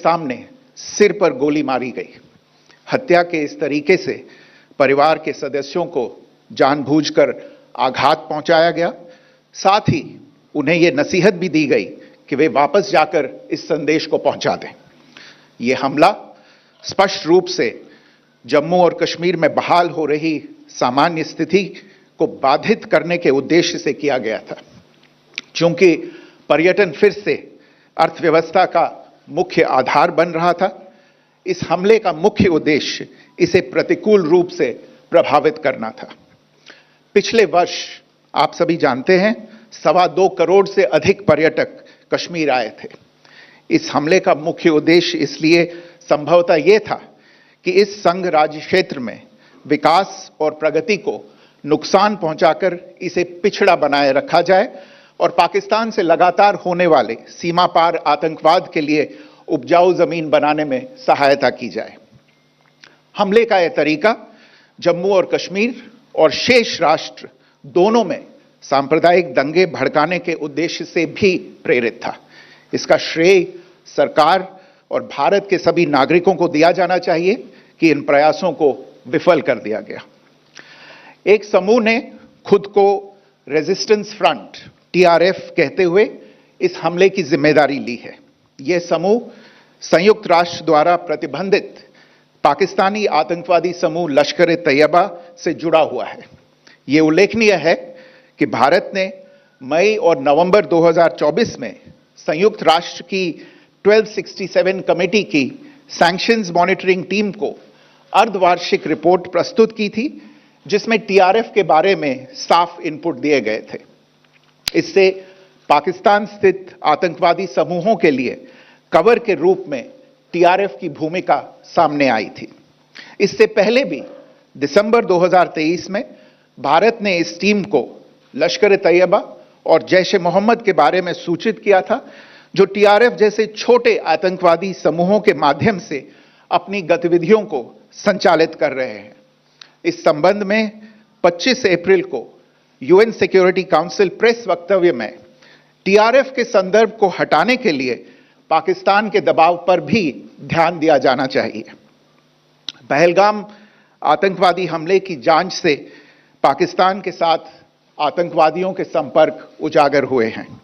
सामने सिर पर गोली मारी गई। हत्या के इस तरीके से परिवार के सदस्यों को जानबूझकर आघात पहुंचाया गया। साथ ही उन्हें यह नसीहत भी दी गई कि वे वापस जाकर इस संदेश को पहुंचा दें। यह हमला स्पष्ट रूप से जम्मू और कश्मीर में बहाल हो रही सामान्य स्थिति को बाधित करने के उद्देश्य से किया गया था। चूंकि पर्यटन फिर से अर्थव्यवस्था का मुख्य आधार बन रहा था, इस हमले का मुख्य उद्देश्य इसे प्रतिकूल रूप से प्रभावित करना था। पिछले वर्ष आप सभी जानते हैं 2.25 करोड़ से अधिक पर्यटक कश्मीर आए थे। इस हमले का मुख्य उद्देश्य इसलिए संभवतः यह था कि इस संघ राज्य क्षेत्र में विकास और प्रगति को नुकसान पहुंचाकर इसे पिछड़ा बनाए रखा जाए और पाकिस्तान से लगातार होने वाले सीमा पार आतंकवाद के लिए उपजाऊ जमीन बनाने में सहायता की जाए। हमले का यह तरीका जम्मू और कश्मीर और शेष राष्ट्र दोनों में सांप्रदायिक दंगे भड़काने के उद्देश्य से भी प्रेरित था। इसका श्रेय सरकार और भारत के सभी नागरिकों को दिया जाना चाहिए कि इन प्रयासों को विफल कर दिया गया। एक समूह ने खुद को रेजिस्टेंस फ्रंट टीआरएफ कहते हुए इस हमले की जिम्मेदारी ली है। यह समूह संयुक्त राष्ट्र द्वारा प्रतिबंधित पाकिस्तानी आतंकवादी समूह लश्कर-ए-तैयबा से जुड़ा हुआ है। यह उल्लेखनीय है कि भारत ने मई और नवंबर 2024 में संयुक्त राष्ट्र की 1267 कमेटी की सैंक्शंस मॉनिटरिंग टीम को अर्धवार्षिक रिपोर्ट प्रस्तुत की थी, जिसमें टीआरएफ के बारे में साफ इनपुट दिए गए थे। इससे पाकिस्तान स्थित आतंकवादी समूहों के लिए कवर के रूप में टीआरएफ की भूमिका सामने आई थी। इससे पहले भी दिसंबर 2023 में भारत ने इस टीम को लश्कर-ए-तैयबा और जैश-ए-मोहम्मद के बारे में सूचित किया था, जो टीआरएफ जैसे छोटे आतंकवादी समूहों के माध्यम से अपनी गतिविधियों को संचालित कर रहे हैं। इस संबंध में 25 अप्रैल को यूएन सिक्योरिटी काउंसिल प्रेस वक्तव्य में टीआरएफ के संदर्भ को हटाने के लिए पाकिस्तान के दबाव पर भी ध्यान दिया जाना चाहिए। पहलगाम आतंकवादी हमले की जांच से पाकिस्तान के साथ आतंकवादियों के संपर्क उजागर हुए हैं।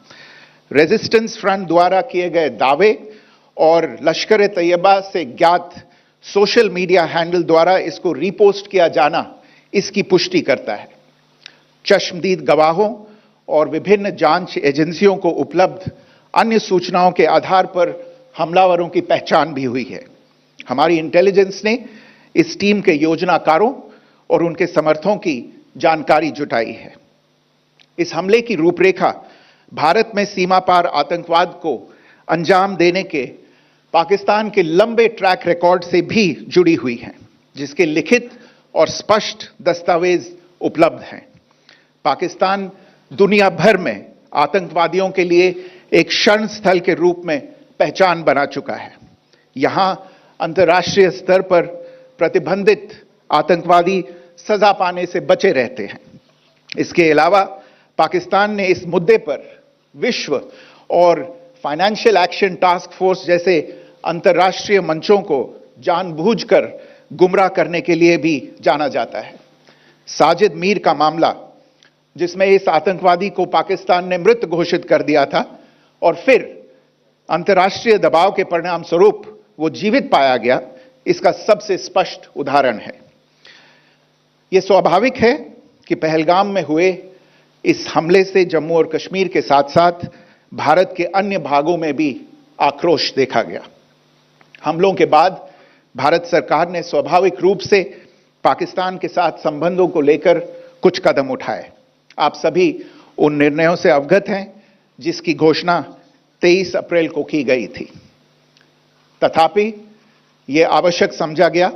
रेजिस्टेंस फ्रंट द्वारा किए गए दावे और लश्कर-ए-तैयबा से ज्ञात सोशल मीडिया हैंडल द्वारा इसको रीपोस्ट किया जाना इसकी पुष्टि करता है। चश्मदीद गवाहों और विभिन्न जांच एजेंसियों को उपलब्ध अन्य सूचनाओं के आधार पर हमलावरों की पहचान भी हुई है। हमारी इंटेलिजेंस ने इस टीम के योजनाकारों और उनके समर्थकों की जानकारी जुटाई है। इस हमले की रूपरेखा भारत में सीमा पार आतंकवाद को अंजाम देने के पाकिस्तान के लंबे ट्रैक रिकॉर्ड से भी जुड़ी हुई है, जिसके लिखित और स्पष्ट दस्तावेज उपलब्ध हैं। पाकिस्तान दुनिया भर में आतंकवादियों के लिए एक शरण स्थल के रूप में पहचान बना चुका है। यहां अंतर्राष्ट्रीय स्तर पर प्रतिबंधित आतंकवादी सजा पाने से बचे रहते हैं। इसके अलावा पाकिस्तान ने इस मुद्दे पर विश्व और फाइनेंशियल एक्शन टास्क फोर्स जैसे अंतर्राष्ट्रीय मंचों को जानबूझकर गुमराह करने के लिए भी जाना जाता है। साजिद मीर का मामला, जिसमें इस आतंकवादी को पाकिस्तान ने मृत घोषित कर दिया था और फिर अंतर्राष्ट्रीय दबाव के परिणाम स्वरूप वो जीवित पाया गया, इसका सबसे स्पष्ट उदाहरण है। यह स्वाभाविक है कि पहलगाम में हुए इस हमले से जम्मू और कश्मीर के साथ साथ भारत के अन्य भागों में भी आक्रोश देखा गया। हमलों के बाद भारत सरकार ने स्वाभाविक रूप से पाकिस्तान के साथ संबंधों को लेकर कुछ कदम उठाए। आप सभी उन निर्णयों से अवगत हैं जिसकी घोषणा 23 अप्रैल को की गई थी। तथापि यह आवश्यक समझा गया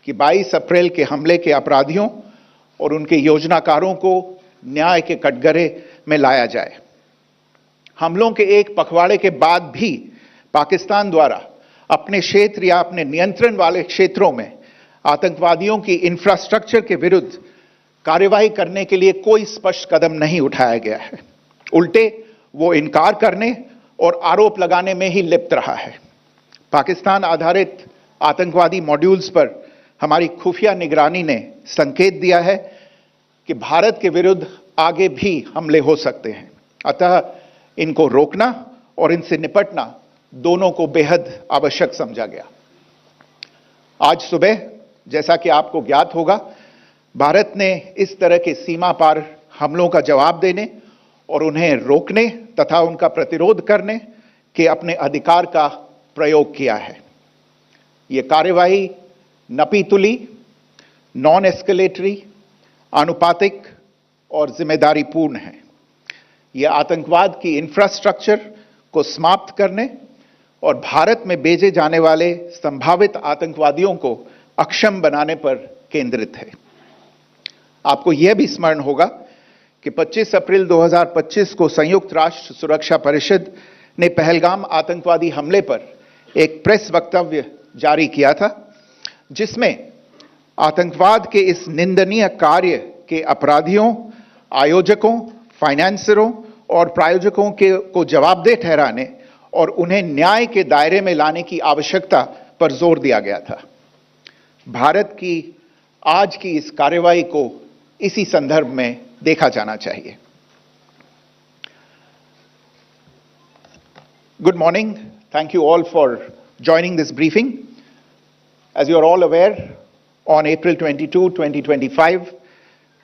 कि 22 अप्रैल के हमले के अपराधियों और उनके योजनाकारों को न्याय के कटघरे में लाया जाए। हमलों के एक पखवाड़े के बाद भी पाकिस्तान द्वारा अपने क्षेत्र या अपने नियंत्रण वाले क्षेत्रों में आतंकवादियों की इंफ्रास्ट्रक्चर के विरुद्ध कार्यवाही करने के लिए कोई स्पष्ट कदम नहीं उठाया गया है। उल्टे वो इनकार करने और आरोप लगाने में ही लिप्त रहा है। पाकिस्तान आधारित आतंकवादी मॉड्यूल्स पर हमारी खुफिया निगरानी ने संकेत दिया है कि भारत के विरुद्ध आगे भी हमले हो सकते हैं। अतः इनको रोकना और इनसे निपटना दोनों को बेहद आवश्यक समझा गया। आज सुबह, जैसा कि आपको ज्ञात होगा, भारत ने इस तरह के सीमा पार हमलों का जवाब देने और उन्हें रोकने तथा उनका प्रतिरोध करने के अपने अधिकार का प्रयोग किया है। यह कार्यवाही नपीतुली, नॉन एस्केलेटरी, आनुपातिक और जिम्मेदारीपूर्ण है। यह आतंकवाद की इंफ्रास्ट्रक्चर को समाप्त करने और भारत में भेजे जाने वाले संभावित आतंकवादियों को अक्षम बनाने पर केंद्रित है। आपको यह भी स्मरण होगा कि 25 अप्रैल 2025 को संयुक्त राष्ट्र सुरक्षा परिषद ने पहलगाम आतंकवादी हमले पर एक प्रेस वक्तव्य जारी किया था, जिसमें आतंकवाद के इस निंदनीय कार्य के अपराधियों, आयोजकों, फाइनेंसरों और प्रायोजकों को जवाबदेह ठहराने और उन्हें न्याय के दायरे में लाने की आवश्यकता पर जोर दिया गया था। भारत की आज की इस कार्रवाई को इसी संदर्भ में देखा जाना चाहिए। Good morning. Thank you all for joining this briefing. As you are all aware, on April 22, 2025,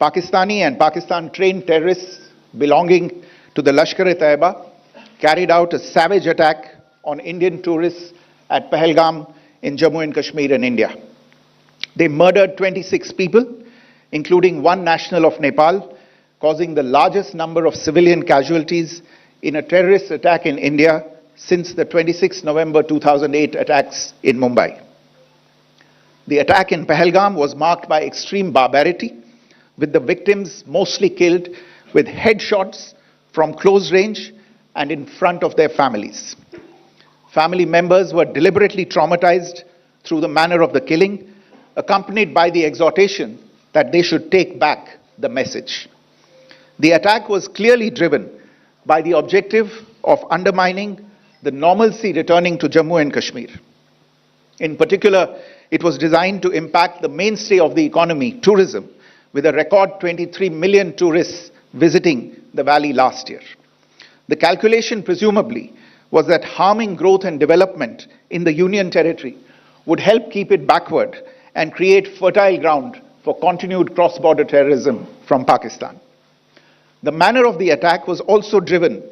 Pakistani and Pakistan-trained terrorists belonging to the Lashkar-e-Taiba carried out a savage attack on Indian tourists at Pahelgam in Jammu and Kashmir in India. They murdered 26 people, including one national of Nepal, causing the largest number of civilian casualties in a terrorist attack in India since the 26 November 2008 attacks in Mumbai. The attack in Pahelgam was marked by extreme barbarity, with the victims mostly killed with headshots from close range and in front of their families. Family members were deliberately traumatized through the manner of the killing, accompanied by the exhortation that they should take back the message. The attack was clearly driven by the objective of undermining the normalcy returning to Jammu and Kashmir. In particular, it was designed to impact the mainstay of the economy, tourism, with a record 23 million tourists visiting the valley last year. The calculation presumably was that harming growth and development in the Union territory would help keep it backward and create fertile ground for continued cross-border terrorism from Pakistan. The manner of the attack was also driven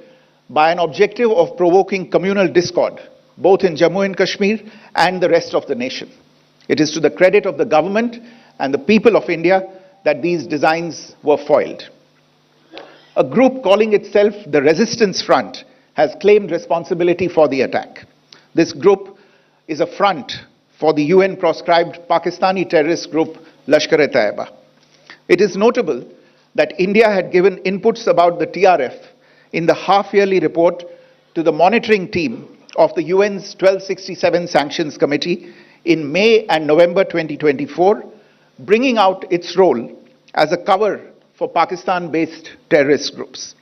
by an objective of provoking communal discord, both in Jammu and Kashmir and the rest of the nation. It is to the credit of the government and the people of India that these designs were foiled. A group calling itself the Resistance Front has claimed responsibility for the attack. This group is a front for the UN-proscribed Pakistani terrorist group Lashkar-e-Taiba. It is notable that India had given inputs about the TRF in the half-yearly report to the monitoring team of the UN's 1267 Sanctions Committee in May and November 2024, bringing out its role as a cover for Pakistan-based terrorist groups.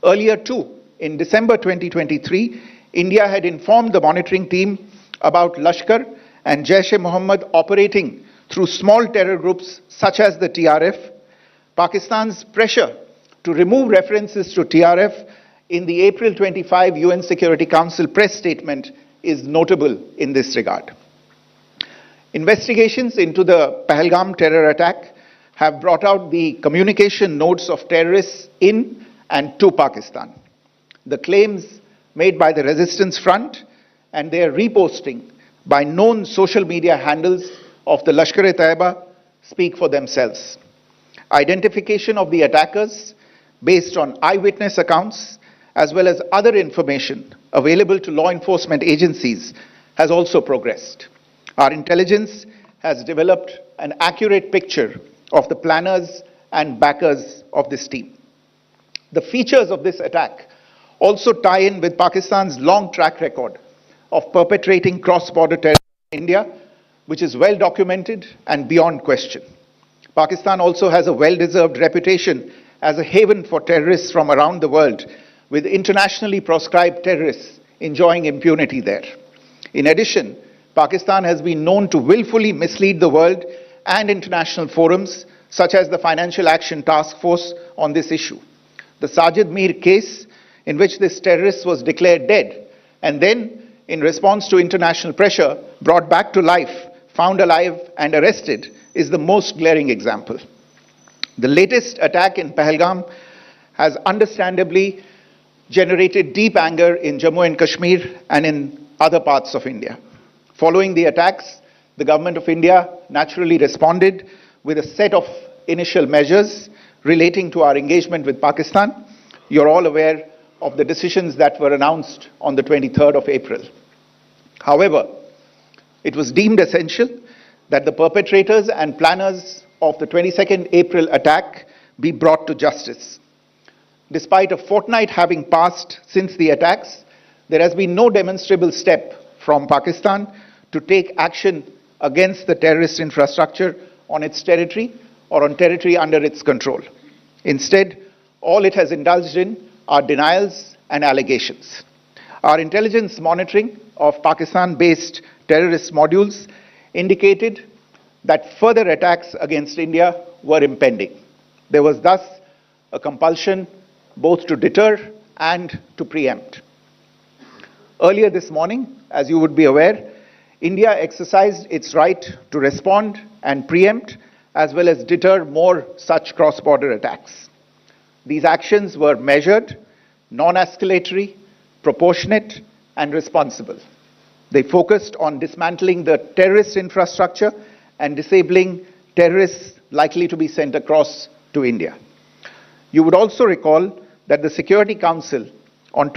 Earlier too, in December 2023, India had informed the monitoring team about Lashkar and Jaish-e-Mohammed operating through small terror groups such as the TRF. Pakistan's pressure to remove references to TRF in the April 25 UN Security Council press statement is notable in this regard. Investigations into the Pahelgam terror attack have brought out the communication notes of terrorists in and to Pakistan. The claims made by the Resistance Front and their reposting by known social media handles of the Lashkar-e-Taiba speak for themselves. Identification of the attackers based on eyewitness accounts as well as other information available to law enforcement agencies has also progressed. Our intelligence has developed an accurate picture of the planners and backers of this team. The features of this attack also tie in with Pakistan's long track record of perpetrating cross-border terrorism in India, which is well documented and beyond question. Pakistan also has a well-deserved reputation as a haven for terrorists from around the world, with internationally proscribed terrorists enjoying impunity there. In addition, Pakistan has been known to willfully mislead the world and international forums such as the Financial Action Task Force on this issue. The Sajid Mir case, in which this terrorist was declared dead and then, in response to international pressure, brought back to life, found alive and arrested, is the most glaring example. The latest attack in Pahelgam has understandably generated deep anger in Jammu and Kashmir and in other parts of India. Following the attacks, the government of India naturally responded with a set of initial measures relating to our engagement with Pakistan. You're all aware of the decisions that were announced on the 23rd of April. However, it was deemed essential that the perpetrators and planners of the 22nd April attack be brought to justice. Despite a fortnight having passed since the attacks, there has been no demonstrable step from Pakistan to take action against the terrorist infrastructure on its territory or on territory under its control. Instead, all it has indulged in are denials and allegations. Our intelligence monitoring of Pakistan-based terrorist modules indicated that further attacks against India were impending. There was thus a compulsion both to deter and to preempt. Earlier this morning, as you would be aware, India exercised its right to respond and preempt as well as deter more such cross-border attacks. These actions were measured, non-escalatory, proportionate, and responsible. They focused on dismantling the terrorist infrastructure and disabling terrorists likely to be sent across to India. You would also recall that the Security Council on